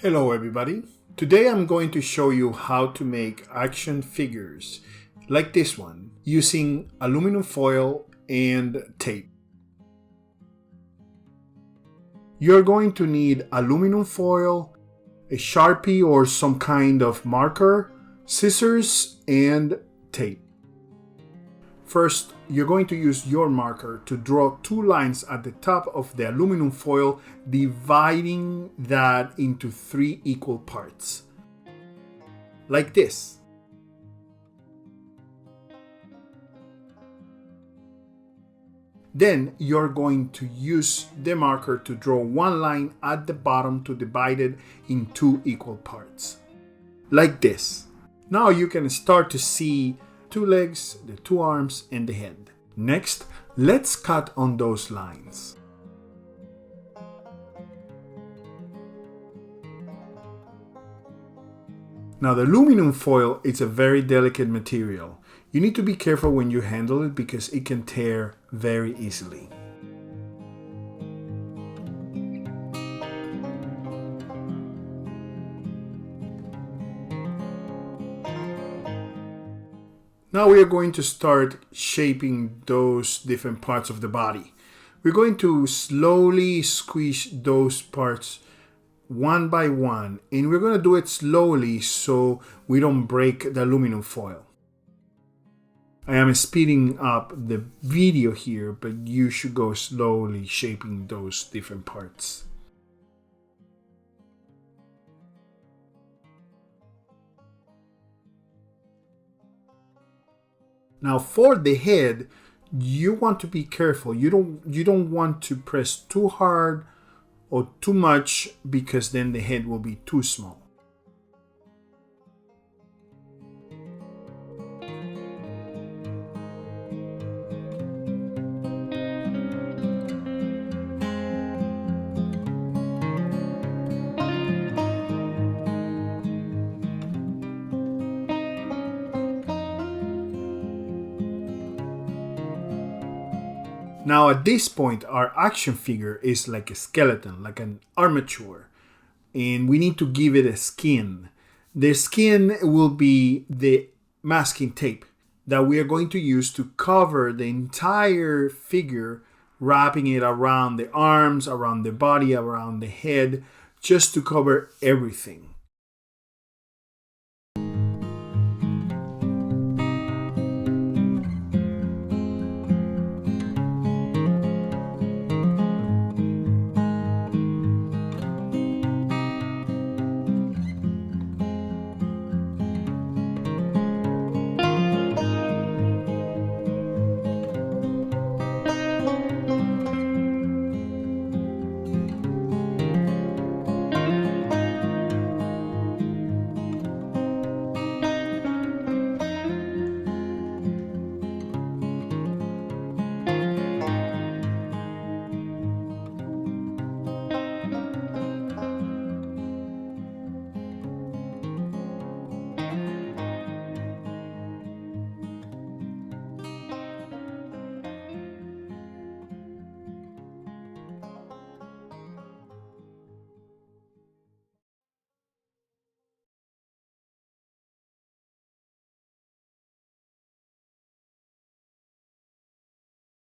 Hello everybody. Today I'm going to show you how to make action figures like this one using aluminum foil and tape. You're going to need aluminum foil, a Sharpie or some kind of marker, scissors, and tape. First, you're going to use your marker to draw two lines at the top of the aluminum foil, dividing that into 3 equal parts. Like this. Then you're going to use the marker to draw one line at the bottom to divide it in 2 equal parts. Like this. Now you can start to see 2 legs, the 2 arms, and the head. Next, let's cut on those lines. Now the aluminum foil is a very delicate material. You need to be careful when you handle it because it can tear very easily. Now we are going to start shaping those different parts of the body. We're going to slowly squeeze those parts one by one, and we're going to do it slowly so we don't break the aluminum foil. I am speeding up the video here, but you should go slowly shaping those different parts. Now for the head, you want to be careful. You don't want to press too hard or too much because then the head will be too small. Now at this point, our action figure is like a skeleton, like an armature, and we need to give it a skin. The skin will be the masking tape that we are going to use to cover the entire figure, wrapping it around the arms, around the body, around the head, just to cover everything.